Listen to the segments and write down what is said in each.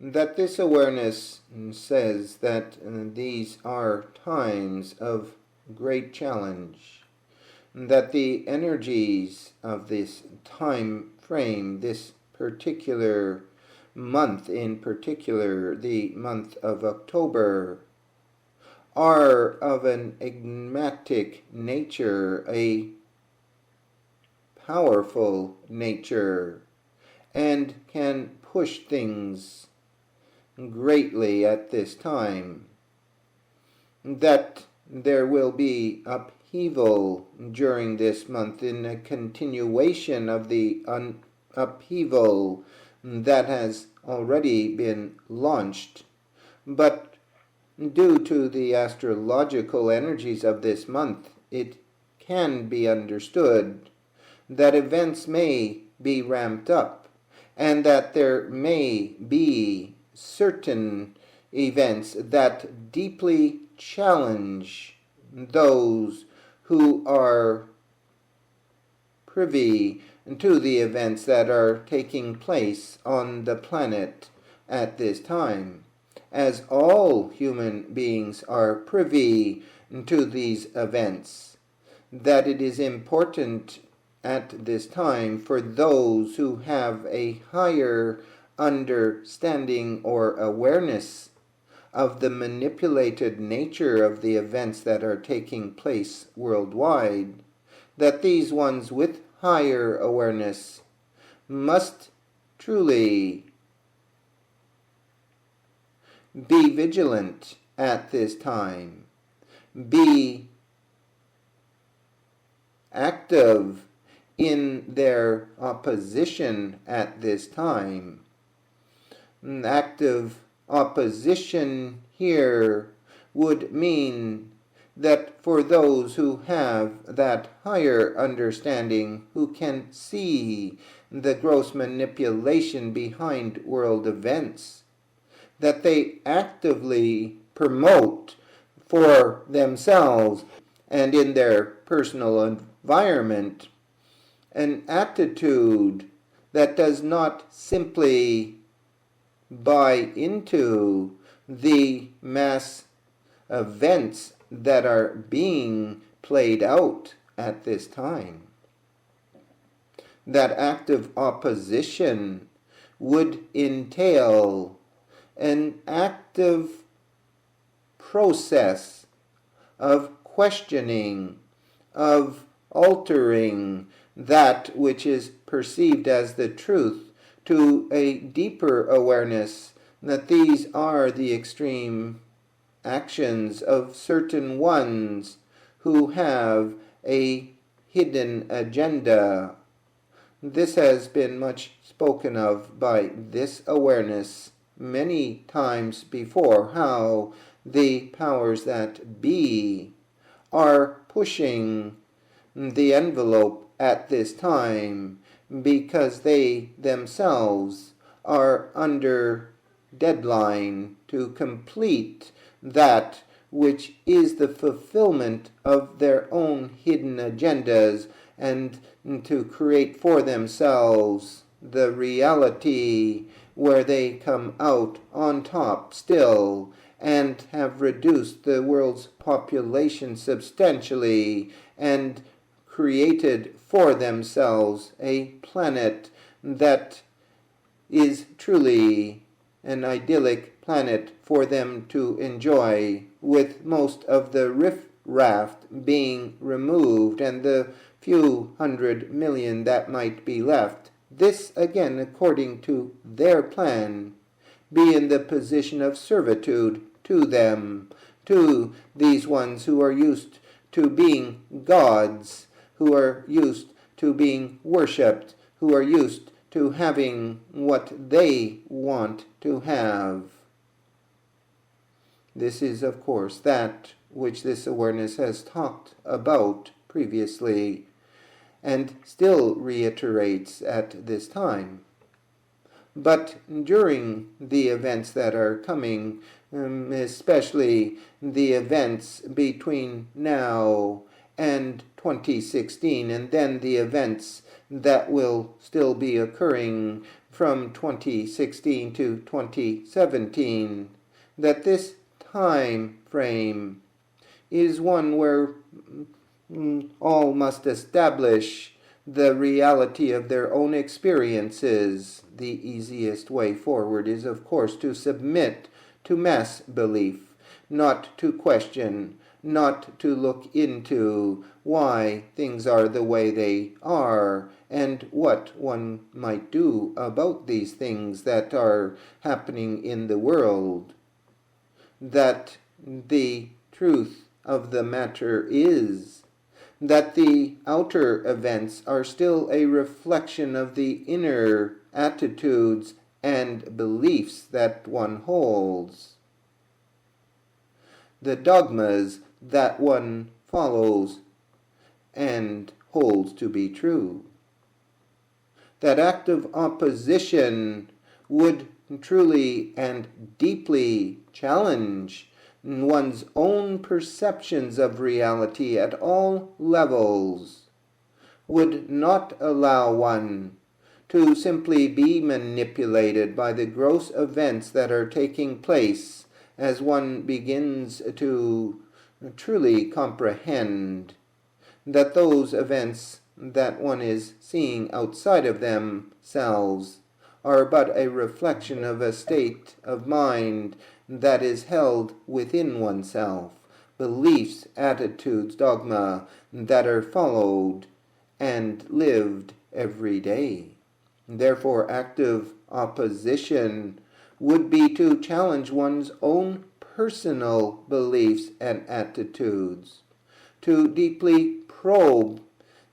that this awareness says that these are times of great challenge, that the energies of this time frame, this particular month in particular, the month of October, are of an enigmatic nature, a powerful nature, and can push things greatly at this time, that there will be upheaval during this month in a continuation of the upheaval that has already been launched, but due to the astrological energies of this month, it can be understood that events may be ramped up, and that there may be certain events that deeply challenge those who are privy to the events that are taking place on the planet at this time, as all human beings are privy to these events, that it is important at this time for those who have a higher understanding or awareness of the manipulated nature of the events that are taking place worldwide, that these ones with higher awareness must truly be vigilant at this time, be active in their opposition at this time. Active opposition here would mean that for those who have that higher understanding, who can see the gross manipulation behind world events, that they actively promote for themselves and in their personal environment an attitude that does not simply buy into the mass events that are being played out at this time. That active opposition would entail an active process of questioning, of altering that which is perceived as the truth to a deeper awareness that these are the extreme actions of certain ones who have a hidden agenda. This has been much spoken of by this awareness many times before, how the powers that be are pushing the envelope at this time because they themselves are under deadline to complete that which is the fulfillment of their own hidden agendas and to create for themselves the reality where they come out on top still and have reduced the world's population substantially and created for themselves a planet that is truly an idyllic planet for them to enjoy, with most of the riff-raff being removed and the few 100 million that might be left. This, again, according to their plan, be in the position of servitude to them, to these ones who are used to being gods, who are used to being worshipped, who are used to having what they want to have. This is, of course, that which this awareness has talked about previously and still reiterates at this time. But during the events that are coming, especially the events between now and 2016, and then the events that will still be occurring from 2016 to 2017, that this time frame is one where all must establish the reality of their own experiences. The easiest way forward is, of course, to submit to mass belief, not to question, not to look into why things are the way they are and what one might do about these things that are happening in the world. That the truth of the matter is that the outer events are still a reflection of the inner attitudes and beliefs that one holds. The dogmas that one follows and holds to be true. That active opposition would truly and deeply challenge one's own perceptions of reality at all levels, would not allow one to simply be manipulated by the gross events that are taking place as one begins to truly comprehend that those events that one is seeing outside of themselves are but a reflection of a state of mind that is held within oneself, beliefs, attitudes, dogma that are followed and lived every day. Therefore, active opposition would be to challenge one's own personal beliefs and attitudes, to deeply probe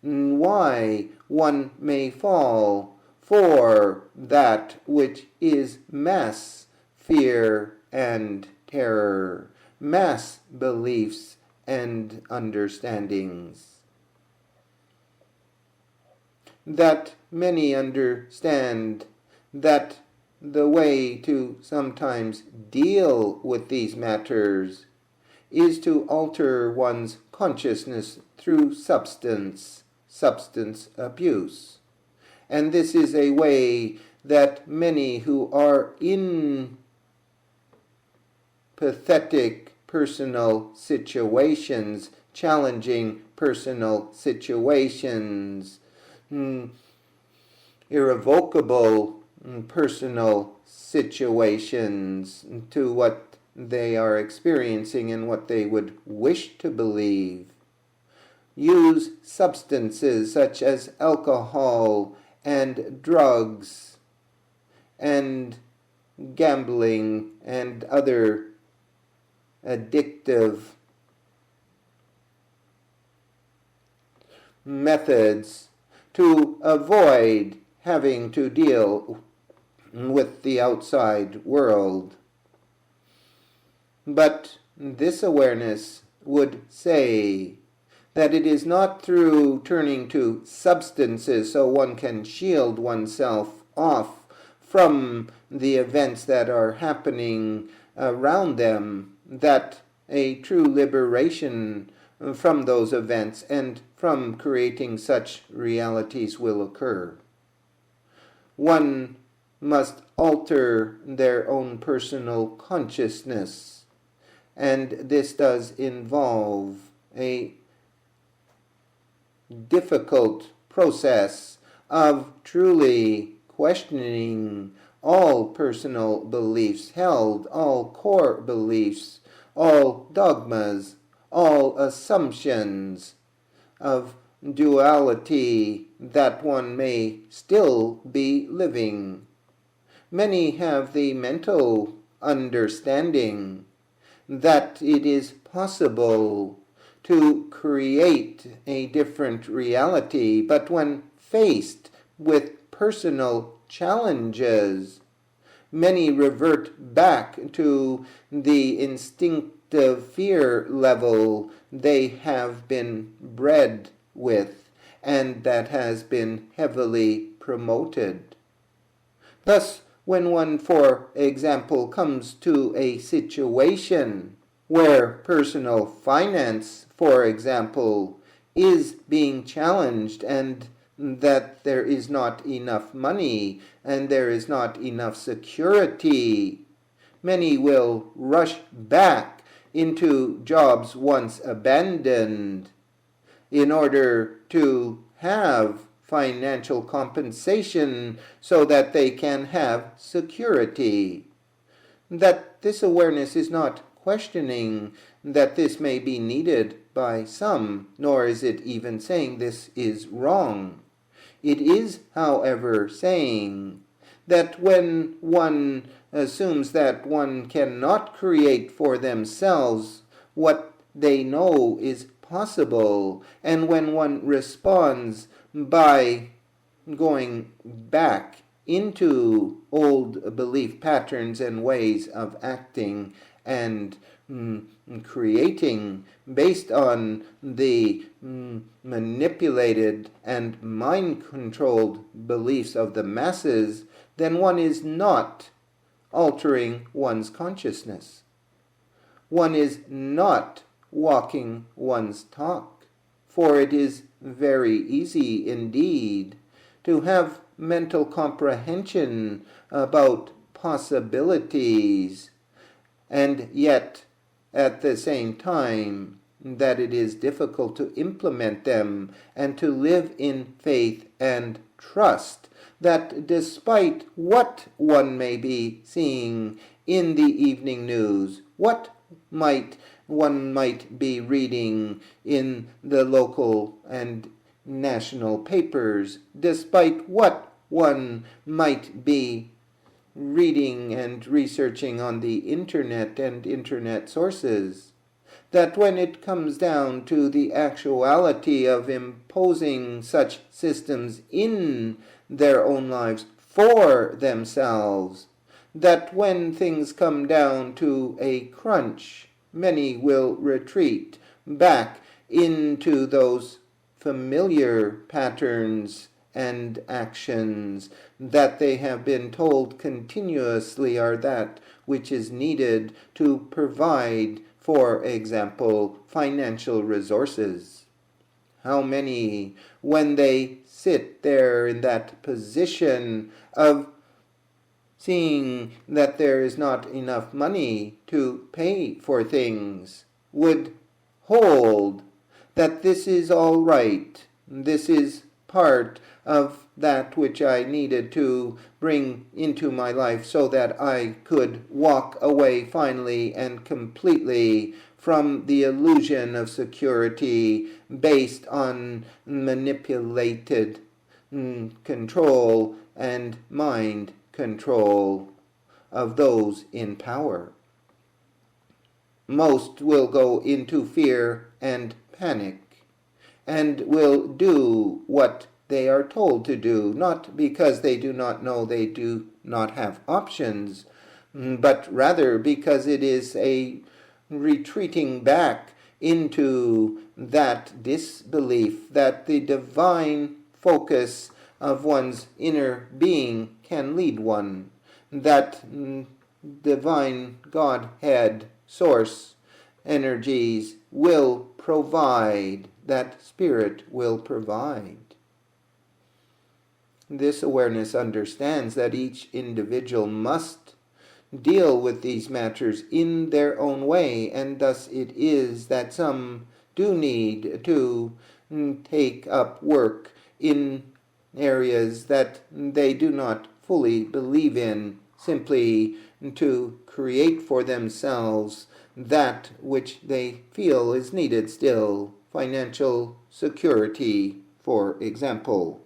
why one may fall for that which is mass fear and terror, mass beliefs and understandings. That many understand that the way to sometimes deal with these matters is to alter one's consciousness through substance abuse. And this is a way that many who are in pathetic personal situations, challenging personal situations, irrevocable personal situations to what they are experiencing and what they would wish to believe. Use substances such as alcohol and drugs and gambling and other addictive methods to avoid having to deal with the outside world. But this awareness would say that it is not through turning to substances so one can shield oneself off from the events that are happening around them that a true liberation from those events and from creating such realities will occur. One must alter their own personal consciousness, and this does involve a difficult process of truly questioning all personal beliefs held, all core beliefs, all dogmas, all assumptions of duality that one may still be living. Many have the mental understanding that it is possible to create a different reality, but when faced with personal challenges, many revert back to the instinctive fear level they have been bred with and that has been heavily promoted. Thus, when one, for example, comes to a situation where personal finance, for example, is being challenged and that there is not enough money and there is not enough security, many will rush back into jobs once abandoned in order to have financial compensation so that they can have security. That this awareness is not questioning that this may be needed by some, nor is it even saying this is wrong. It is, however, saying that when one assumes that one cannot create for themselves what they know is possible, and when one responds by going back into old belief patterns and ways of acting and creating based on the manipulated and mind-controlled beliefs of the masses, then one is not altering one's consciousness. One is not walking one's talk, for it is very easy indeed to have mental comprehension about possibilities, and yet at the same time that it is difficult to implement them and to live in faith and trust that despite what one may be seeing in the evening news, what one might be reading in the local and national papers, despite what one might be reading and researching on the internet and internet sources, that when it comes down to the actuality of imposing such systems in their own lives for themselves, that when things come down to a crunch, many will retreat back into those familiar patterns and actions that they have been told continuously are that which is needed to provide, for example, financial resources. How many, when they sit there in that position of seeing that there is not enough money to pay for things, would hold that this is all right, this is part of that which I needed to bring into my life so that I could walk away finally and completely from the illusion of security based on manipulated control and mind control of those in power. Most will go into fear and panic and will do what they are told to do, not because they do not know they do not have options, but rather because it is a retreating back into that disbelief that the divine focus of one's inner being can lead one, that divine Godhead source energies will provide, that spirit will provide. This awareness understands that each individual must deal with these matters in their own way, and thus it is that some do need to take up work in areas that they do not fully believe in, simply to create for themselves that which they feel is needed still, financial security, for example.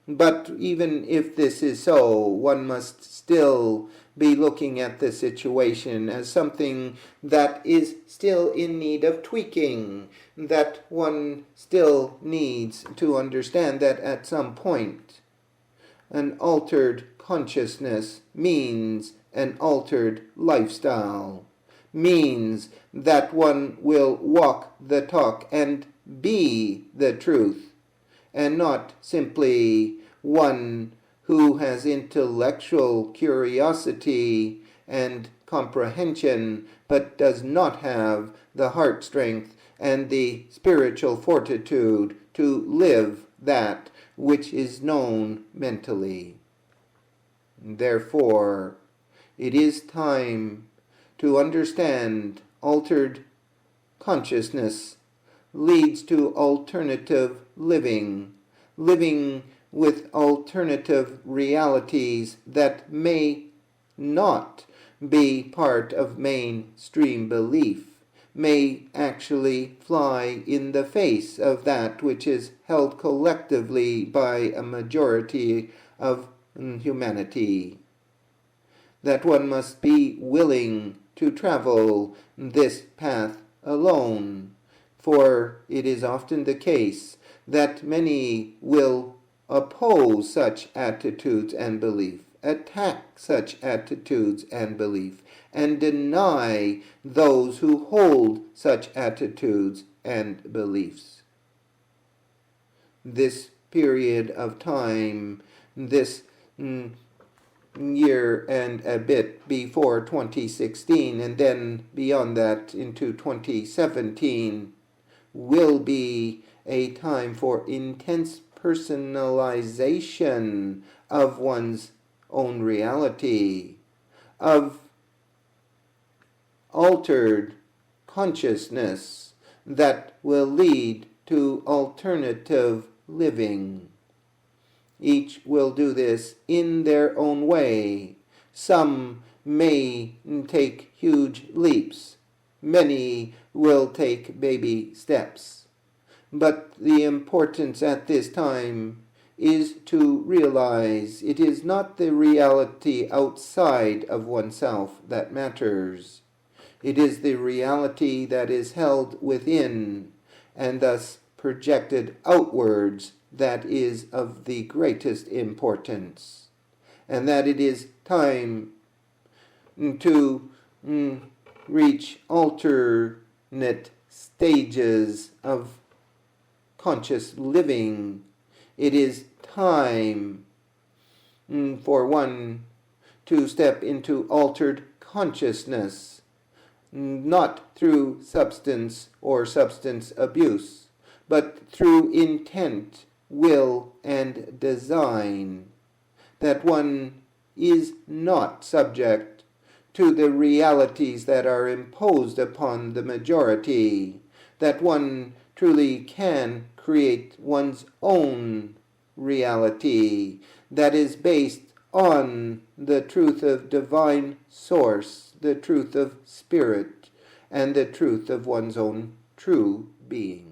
But even if this is so, one must still be looking at the situation as something that is still in need of tweaking, that one still needs to understand that at some point an altered consciousness means an altered lifestyle, means that one will walk the talk and be the truth, and not simply one who has intellectual curiosity and comprehension, but does not have the heart strength and the spiritual fortitude to live that which is known mentally. Therefore, it is time to understand altered consciousness leads to alternative living, living with alternative realities that may not be part of mainstream belief, may actually fly in the face of that which is held collectively by a majority of humanity. That one must be willing to travel this path alone, for it is often the case that many will oppose such attitudes and belief, attack such attitudes and belief, and deny those who hold such attitudes and beliefs. This period of time, this year and a bit before 2016, and then beyond that into 2017, will be a time for intense personalization of one's own reality, of altered consciousness that will lead to alternative living. Each will do this in their own way. Some may take huge leaps. Many will take baby steps. But the importance at this time is to realize it is not the reality outside of oneself that matters. It is the reality that is held within and thus projected outwards that is of the greatest importance. And that it is time to reach alternate stages of conscious living. It is time for one to step into altered consciousness, not through substance or substance abuse, but through intent, will, and design, that one is not subject to the realities that are imposed upon the majority, that one truly can create one's own reality that is based on the truth of divine source, the truth of spirit, and the truth of one's own true being.